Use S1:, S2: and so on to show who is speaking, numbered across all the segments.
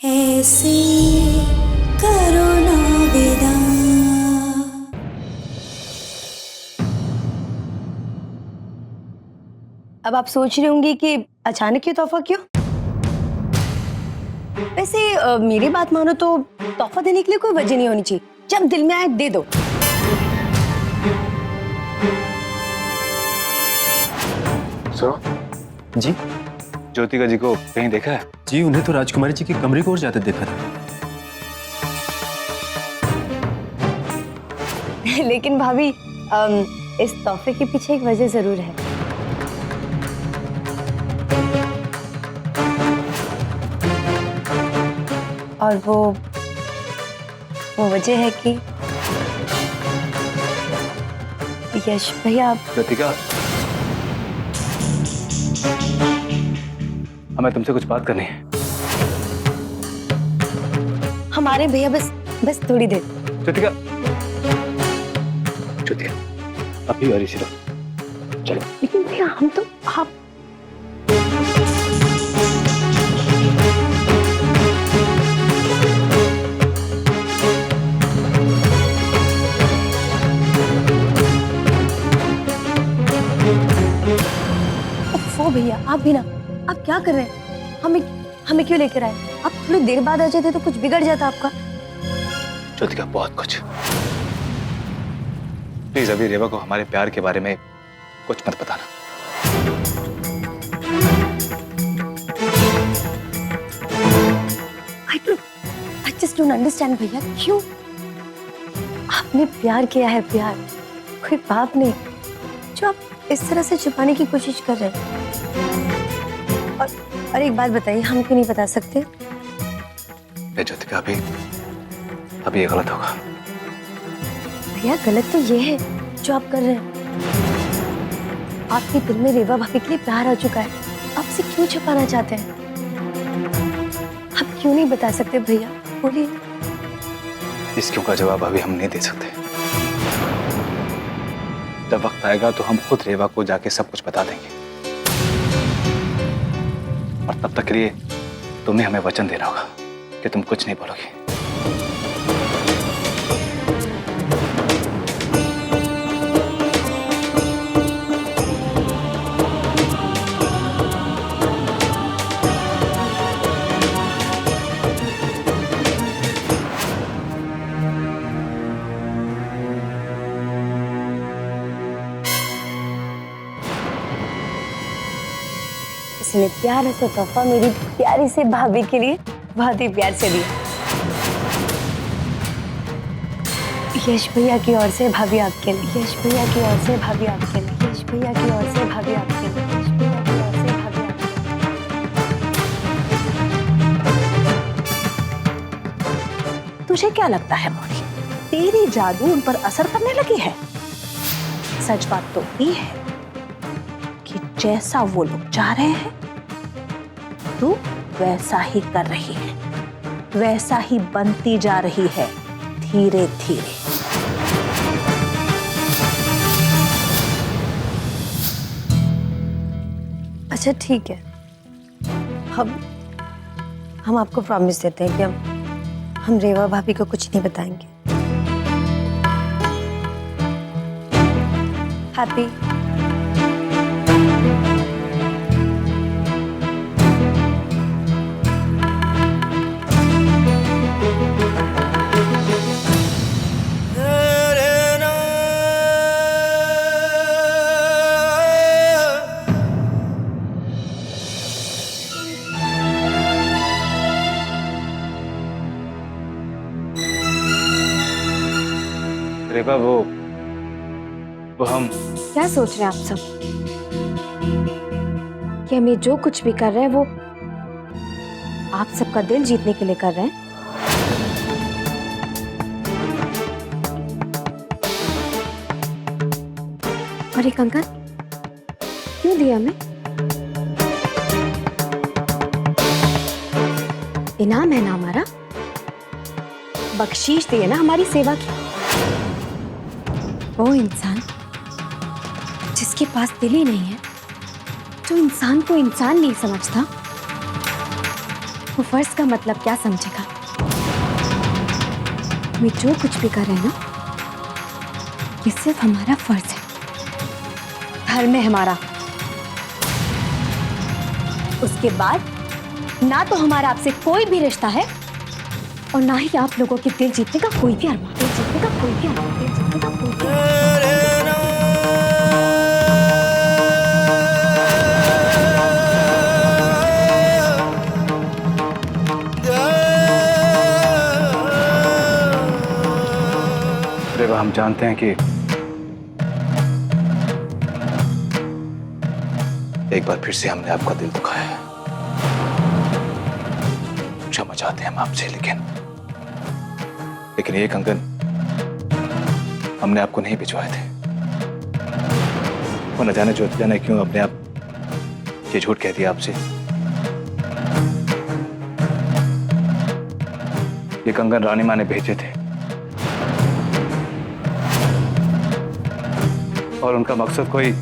S1: ऐसे करो ना विदा।
S2: अब आप सोच रहे होंगे कि अचानक ये तोहफा क्यों? वैसे मेरी बात मानो तो तोहफा देने के लिए कोई वजह नहीं होनी चाहिए। जब दिल में आए दे दो।
S3: जी
S4: ज्योतिका जी को कहीं देखा है?
S3: जी, उन्हें तो राजकुमारी जी के कमरे को ओर जाते देखा था।
S2: लेकिन भाभी इस तोहफे के पीछे एक वजह जरूर है। और वो वजह है कि यश भैया।
S4: ज्योतिका, हमें तुमसे कुछ बात करनी है।
S2: हमारे भैया बस थोड़ी देर।
S4: ज्योतिका, ज्योतिका, अभी और इसी रहो, चलो।
S2: लेकिन भैया हम तो आप वो भैया आप भी ना, आप क्या कर रहे हैं? हमें क्यों लेकर आए? आप थोड़ी देर बाद आ जाते तो कुछ बिगड़ जाता आपका।
S4: ज्योतिका, बहुत कुछ। प्लीज अभी रेवा को हमारे प्यार के बारे में कुछ मत बताना।
S2: I just don't understand भैया, क्यों? आपने प्यार किया है, प्यार कोई बात नहीं जो आप इस तरह से छुपाने की कोशिश कर रहे हैं। और एक बात बताइए, हम क्यों नहीं बता सकते?
S4: ज्योतिका, अभी ये गलत होगा।
S2: भैया गलत तो ये है जो आप कर रहे हैं। आपके दिल में रेवा भाभी के लिए प्यार आ चुका है, आपसे क्यों छुपाना चाहते हैं? आप क्यों नहीं बता सकते भैया, बोलिए।
S4: इस क्यों का जवाब अभी हम नहीं दे सकते। जब वक्त आएगा तो हम खुद रेवा को जाके सब कुछ बता देंगे, और तब तक के लिए तुम्हें हमें वचन देना होगा कि तुम कुछ नहीं बोलोगी।
S2: इसने प्यार से तोहफा मेरी प्यारी से भाभी के लिए बहुत ही प्यार से दिया। यश भैया की ओर से भाभी आपके लिए, यश भैया की ओर से भाभी आपके लिए, यश भैया की ओर से भाभी आपके लिए, यश भैया की ओर से भाभी आपके
S5: लिए। तुझे क्या लगता है मोरी, तेरी जादू उन पर असर करने लगी है? सच बात तो ये है कि जैसा वो लोग चाह रहे हैं तू वैसा ही कर रही है, वैसा ही बनती जा रही है धीरे धीरे।
S2: अच्छा ठीक है, हम आपको प्रॉमिस देते हैं कि हम रेवा भाभी को कुछ नहीं बताएंगे। हैप्पी?
S4: रेवा, वो हम
S6: क्या सोच रहे हैं आप सब कि हम ये जो कुछ भी कर रहे हैं वो आप सबका दिल जीतने के लिए कर रहे हैं? और ये कंकन क्यों दिया हमें? इनाम है ना हमारा, बख्शीश दिए ना हमारी सेवा की। वो इंसान जिसके पास दिल ही नहीं है, जो इंसान को इंसान नहीं समझता, वो फर्ज का मतलब क्या समझेगा? वे जो कुछ भी कर रहे हैं ना, ये सिर्फ हमारा फर्ज है, धर्म है हमारा। उसके बाद ना तो हमारा आपसे कोई भी रिश्ता है और ना ही आप लोगों के दिल जीतने का कोई भी अरमान, दिल जीतने का कोई भी अरमान, दिल जीतने का कोई भी अरमान।
S4: रेवा, हम जानते हैं कि एक बार फिर से हमने आपका दिल दुखाया है। क्षमा चाहते हैं हम आपसे, लेकिन ये कंगन हमने आपको नहीं भिजवाए थे। वो न जाने क्यों अपने आप ये झूठ कह दिया आपसे। ये कंगन रानी माँ ने भेजे थे और उनका मकसद कोई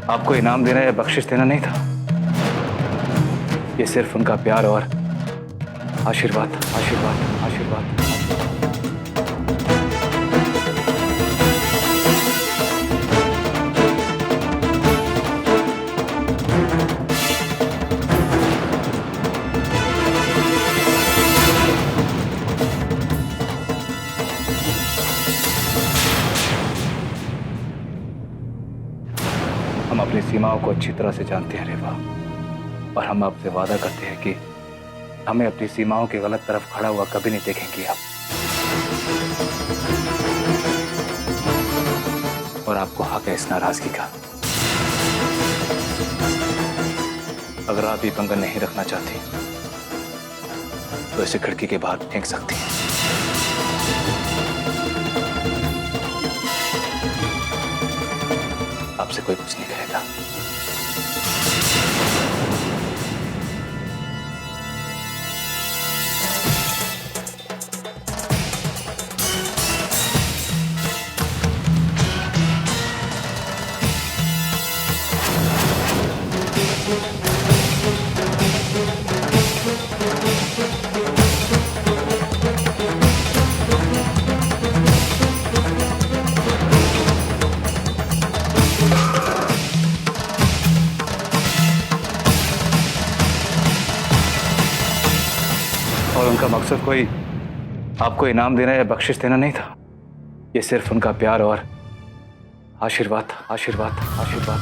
S4: आपको इनाम देना या बख्शिश देना नहीं था। ये सिर्फ उनका प्यार और आशीर्वाद आशीर्वाद आशीर्वाद। हम अपनी सीमाओं को अच्छी तरह से जानते हैं रेवा, और हम आपसे वादा करते हैं कि हमें अपनी सीमाओं की गलत तरफ खड़ा हुआ कभी नहीं देखेंगे आप। और आपको हक है इस नाराजगी का। अगर आप ये कंगन नहीं रखना चाहती तो इसे खिड़की के बाहर फेंक सकती हैं। आपसे कोई कुछ नहीं कहेगा। और उनका मकसद कोई आपको इनाम देना या बख्शिश देना नहीं था। ये सिर्फ उनका प्यार और आशीर्वाद आशीर्वाद आशीर्वाद।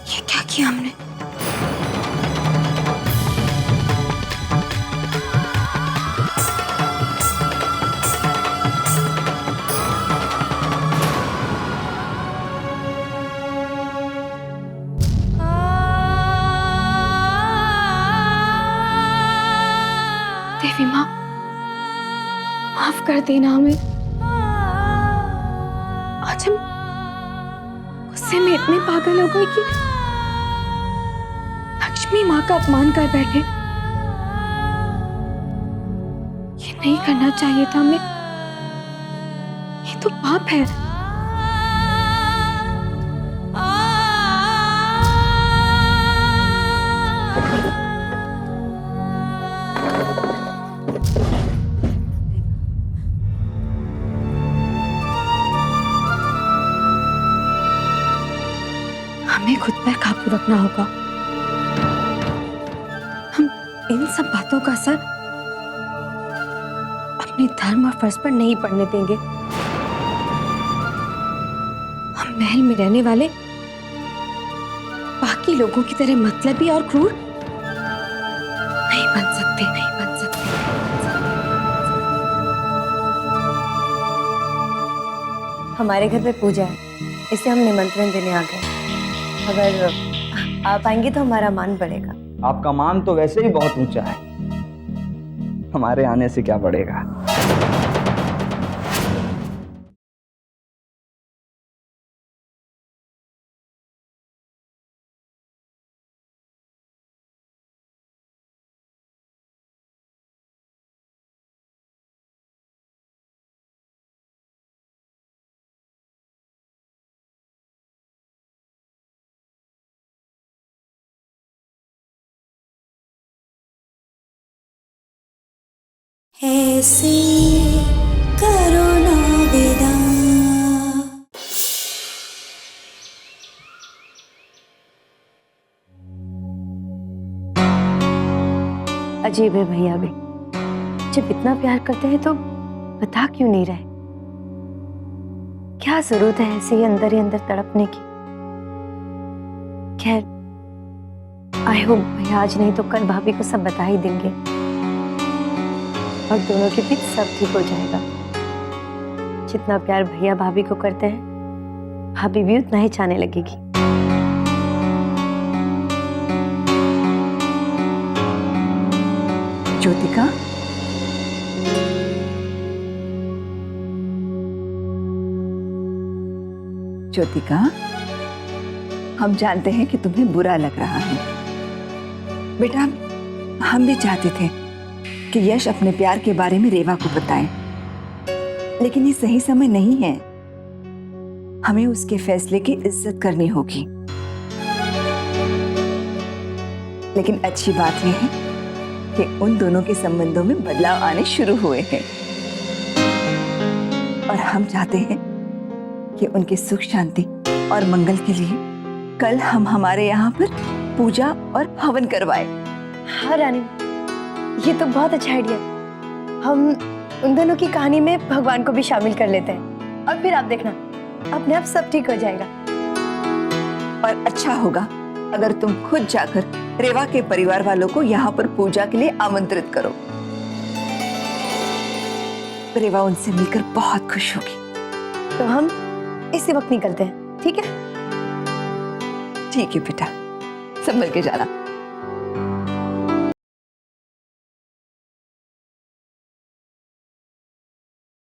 S6: ये क्या किया हमने? देवी माँ, माफ कर देना हमें। आज हम गुस्से में इतने पागल हो गए कि लक्ष्मी माँ का अपमान कर बैठे। ये नहीं करना चाहिए था हमें, ये तो पाप है। हमें खुद पर काबू रखना होगा। हम इन सब बातों का असर अपने धर्म और फर्ज पर नहीं पड़ने देंगे। हम महल में रहने वाले बाकी लोगों की तरह मतलबी और क्रूर नहीं बन सकते, नहीं बन सकते।
S2: हमारे घर पे पूजा है, इसे हम निमंत्रण देने आ गए। अगर आप आएंगे तो हमारा मान बढ़ेगा।
S7: आपका मान तो वैसे ही बहुत ऊंचा है, हमारे आने से क्या बढ़ेगा।
S1: ऐसे करो ना विदा।
S2: अजीब है भैया भी, जब इतना प्यार करते हैं तो बता क्यों नहीं रहे? क्या जरूरत है ऐसे ही अंदर तड़पने की? खैर, आई होप भैया आज नहीं तो कल भाभी को सब बता ही देंगे और दोनों के बीच सब ठीक हो जाएगा। जितना प्यार भैया भाभी को करते हैं, भाभी भी उतना ही चाहने लगेगी।
S8: ज्योतिका, ज्योतिका, हम जानते हैं कि तुम्हें बुरा लग रहा है बेटा। हम भी चाहते थे कि यश अपने प्यार के बारे में रेवा को बताए, लेकिन ये सही समय नहीं है। हमें उसके फैसले की इज्जत करनी होगी। लेकिन अच्छी बात यह है कि उन दोनों के संबंधों में बदलाव आने शुरू हुए हैं और हम चाहते हैं कि उनके सुख शांति और मंगल के लिए कल हम हमारे यहाँ पर पूजा और हवन करवाएं।
S2: हाँ रानी, ये तो बहुत अच्छा आइडिया है। हम उन दोनों की कहानी में भगवान को भी शामिल कर लेते हैं और फिर आप देखना, अपने आप सब ठीक हो जाएगा।
S8: और अच्छा होगा अगर तुम खुद जाकर रेवा के परिवार वालों को यहाँ पर पूजा के लिए आमंत्रित करो। रेवा उनसे मिलकर बहुत खुश होगी।
S2: तो हम इसी वक्त निकलते हैं, ठीक है?
S8: ठीक है बेटा, संभल के जाना।